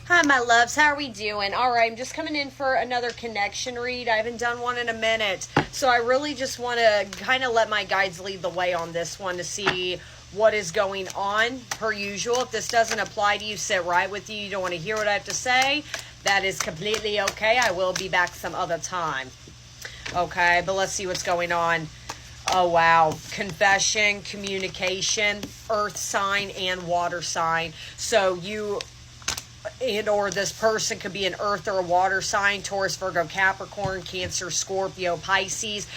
Hi, my loves. How are we doing? All right, I'm just coming in for another connection read. I haven't done one in a minute. So I really just want to kind of let my guides lead the way on this one to see what is going on. Per usual, if this doesn't apply to you, sit right with you. You don't want to hear what I have to say. That is completely okay. I will be back some other time. Okay, but let's see what's going on. Oh, wow. Confession, communication, earth sign, and water sign. So you and or this person could be an earth or a water sign: Taurus, Virgo, Capricorn, Cancer, Scorpio, Pisces.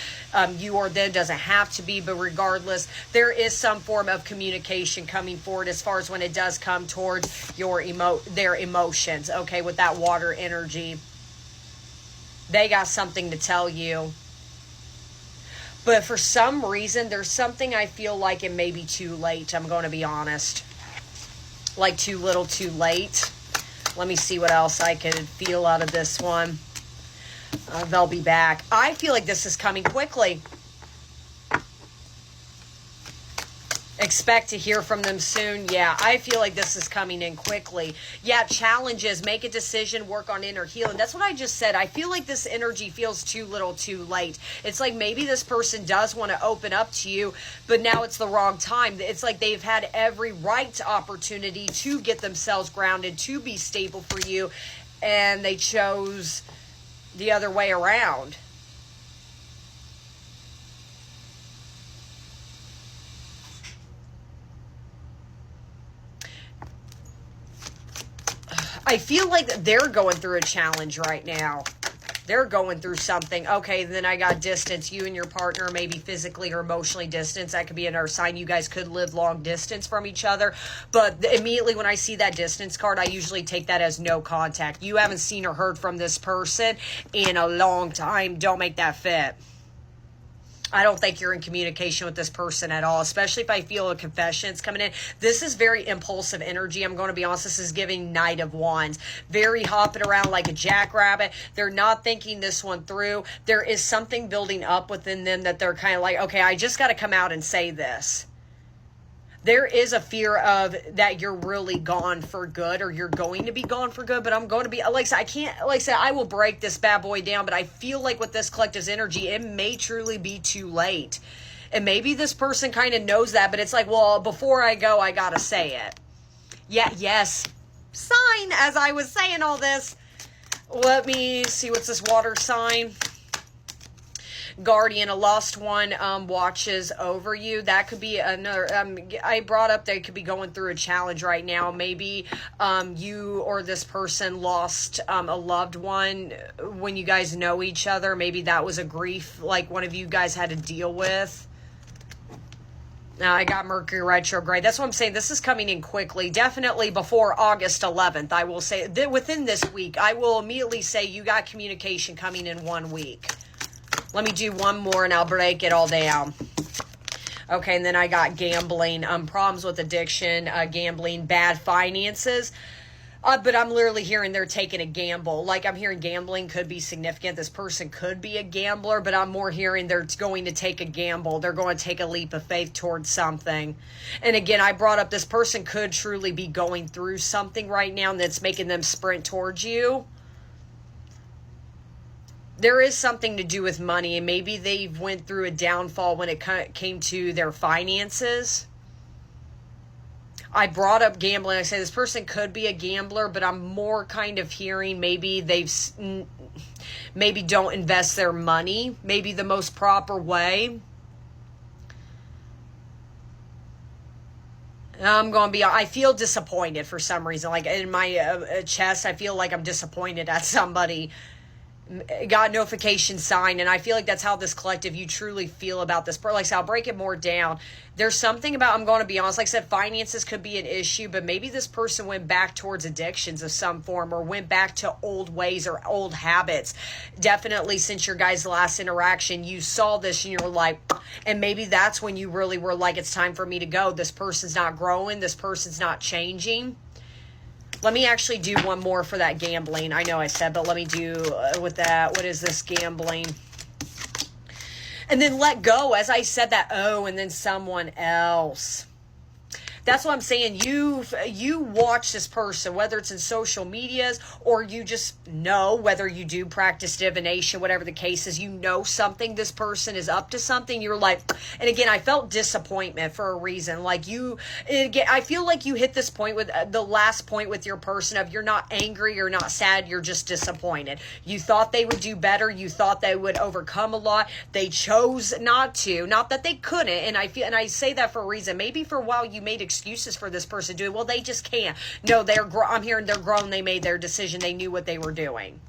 You or them doesn't have to be, but regardless, there is some form of communication coming forward as far as when it does come towards your their emotions. Okay, with that water energy, they got something to tell you. But for some reason, there's something I feel like it may be too late. I'm going to be honest. Like too little, too late. Let me see what else I could feel out of this one. They'll be back. I feel like this is coming quickly. Expect to hear from them soon. Yeah, I feel like this is coming in quickly. Yeah, challenges, make a decision, work on inner healing. That's what I just said. I feel like this energy feels too little, too late. It's like maybe this person does want to open up to you, but now it's the wrong time. It's like they've had every right opportunity to get themselves grounded, to be stable for you, and they chose the other way around. I feel like they're going through a challenge right now. They're going through something. Okay, then I got distance. You and your partner maybe physically or emotionally distance. That could be another sign. You guys could live long distance from each other. But immediately when I see that distance card, I usually take that as no contact. You haven't seen or heard from this person in a long time. Don't make that fit. I don't think you're in communication with this person at all, especially if I feel a confession is coming in. This is very impulsive energy. I'm going to be honest. This is giving Knight of Wands. Very hopping around like a jackrabbit. They're not thinking this one through. There is something building up within them that they're kind of like, okay, I just got to come out and say this. There is a fear of that you're really gone for good, or you're going to be gone for good, but I'm going to be, like I said, I can't, like I said, I will break this bad boy down, but I feel like with this collective's energy, it may truly be too late. And maybe this person kind of knows that, but it's like, well, before I go, I got to say it. Yeah, yes. Sign, as I was saying all this. Let me see, what's this water sign? Guardian, a lost one, watches over you. That could be another, I brought up they could be going through a challenge right now. Maybe you or this person lost a loved one when you guys know each other. Maybe that was a grief like one of you guys had to deal with. Now I got Mercury retrograde. That's what I'm saying. This is coming in quickly. Definitely before August 11th. I will say that within this week, I will immediately say you got communication coming in 1 week. Let me do one more and I'll break it all down. Okay, and then I got gambling, problems with addiction, gambling, bad finances. But I'm literally hearing they're taking a gamble. Like I'm hearing gambling could be significant. This person could be a gambler, but I'm more hearing they're going to take a gamble. They're going to take a leap of faith towards something. And again, I brought up this person could truly be going through something right now that's making them sprint towards you. There is something to do with money, and maybe they went through a downfall when it came to their finances. I brought up gambling. I said this person could be a gambler, but I'm more kind of hearing maybe maybe don't invest their money, maybe the most proper way. I feel disappointed for some reason. Like in my chest, I feel like I'm disappointed at somebody. Got notification sign, and I feel like that's how this collective, you truly feel about this. Like I said, I'll break it more down. There's something about, I'm going to be honest, like I said, finances could be an issue, but maybe this person went back towards addictions of some form, or went back to old ways or old habits. Definitely since your guys' last interaction, you saw this and you were like, and maybe that's when you really were like, it's time for me to go. This person's not growing. This person's not changing. Let me actually do one more for that gambling. I know I said, but let me do with that. What is this gambling? And then let go. As I said that, oh, and then someone else. That's what I'm saying. You watch this person, whether it's in social medias or you just know, whether you do practice divination, whatever the case is, you know something, this person is up to something. You're like, and again, I felt disappointment for a reason. Like I feel like you hit this point with the last point with your person of you're not angry, you're not sad, you're just disappointed. You thought they would do better. You thought they would overcome a lot. They chose not to. Not that they couldn't. And I say that for a reason. Maybe for a while you made excuses for this person doing, well, they just can't. No, I'm hearing they're grown. They made their decision. They knew what they were doing.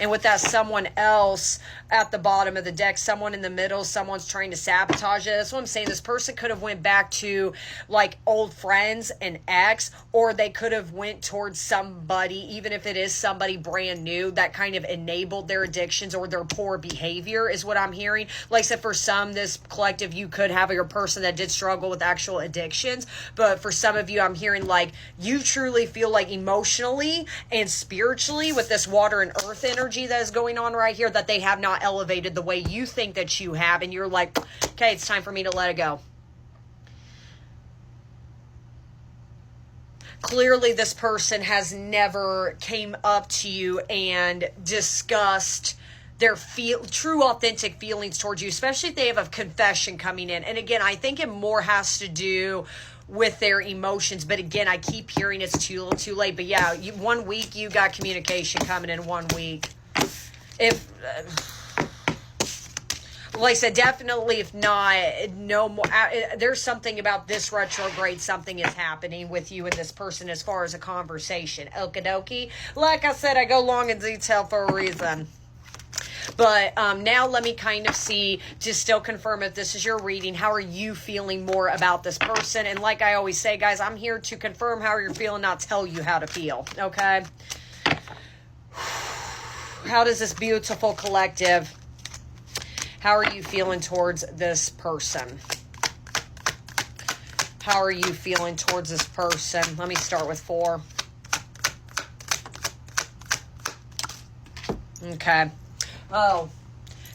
And with that someone else at the bottom of the deck, someone in the middle, someone's trying to sabotage it. That's what I'm saying. This person could have went back to like old friends and ex, or they could have went towards somebody, even if it is somebody brand new, that kind of enabled their addictions or their poor behavior is what I'm hearing. Like I said, for some, this collective, you could have your person that did struggle with actual addictions. But for some of you, I'm hearing like you truly feel like emotionally and spiritually with this water and earth energy that is going on right here, that they have not elevated the way you think that you have. And you're like, okay, it's time for me to let it go. Clearly, this person has never came up to you and discussed their true authentic feelings towards you, especially if they have a confession coming in. And again, I think it more has to do with their emotions. But again, I keep hearing it's too late. But yeah, 1 week, you got communication coming in 1 week. If... like I said, definitely, if not, no more. There's something about this retrograde, something is happening with you and this person as far as a conversation. Okie dokie. Like I said, I go long in detail for a reason. But now let me kind of see, to still confirm if this is your reading, how are you feeling more about this person? And like I always say, guys, I'm here to confirm how you're feeling, not tell you how to feel, okay? How does this beautiful collective... how are you feeling towards this person? How are you feeling towards this person? Let me start with 4. Okay. Oh,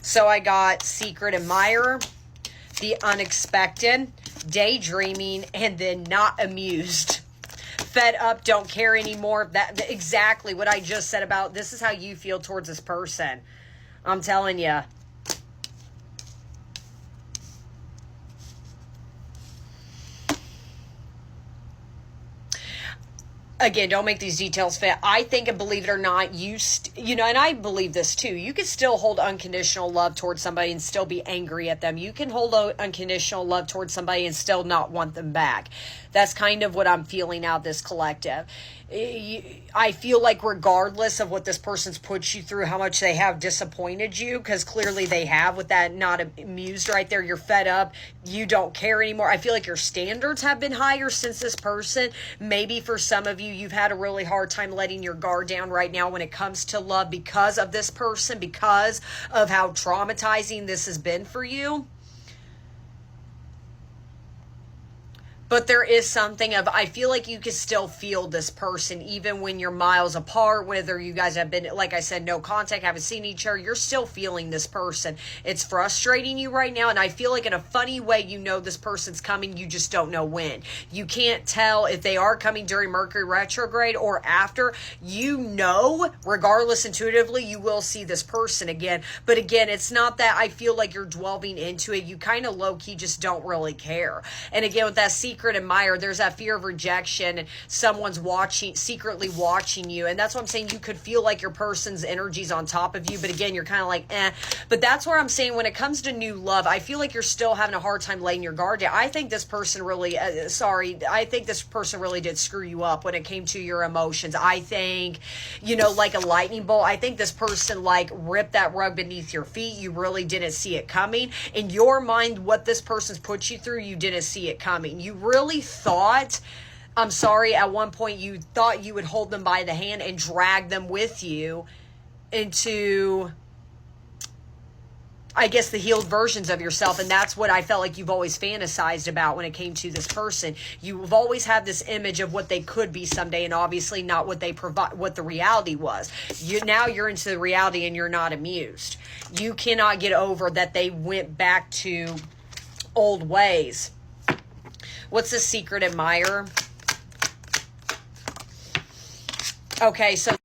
so I got secret admirer, the unexpected, daydreaming, and then not amused. Fed up, don't care anymore. That exactly what I just said about this is how you feel towards this person. I'm telling you. Again, don't make these details fit. I think, and believe it or not, and I believe this too, you can still hold unconditional love towards somebody and still be angry at them. You can hold unconditional love towards somebody and still not want them back. That's kind of what I'm feeling out this collective. I feel like regardless of what this person's put you through, how much they have disappointed you, because clearly they have with that not amused right there, you're fed up, you don't care anymore. I feel like your standards have been higher since this person. Maybe for some of you, you've had a really hard time letting your guard down right now when it comes to love because of this person, because of how traumatizing this has been for you. But there is something of, I feel like you can still feel this person, even when you're miles apart, whether you guys have been, like I said, no contact, haven't seen each other, you're still feeling this person. It's frustrating you right now, and I feel like in a funny way, you know this person's coming, you just don't know when. You can't tell if they are coming during Mercury retrograde or after. You know, regardless, intuitively, you will see this person again. But again, it's not that I feel like you're delving into it. You kind of low-key just don't really care. And again, with that secret admirer, there's that fear of rejection and someone's secretly watching you. And that's what I'm saying. You could feel like your person's energy's on top of you, but again, you're kind of like, eh. But that's where I'm saying when it comes to new love, I feel like you're still having a hard time laying your guard down. I think this person really, I think this person really did screw you up when it came to your emotions. I think, like a lightning bolt, I think this person like ripped that rug beneath your feet. You really didn't see it coming. In your mind, what this person's put you through, you didn't see it coming. You really thought, I'm sorry, at one point you thought you would hold them by the hand and drag them with you into, I guess, the healed versions of yourself. And that's what I felt like you've always fantasized about when it came to this person. You've always had this image of what they could be someday, and obviously not what they provide, what the reality was. Now you're into the reality and you're not amused. You cannot get over that they went back to old ways. What's a secret admirer? Okay, so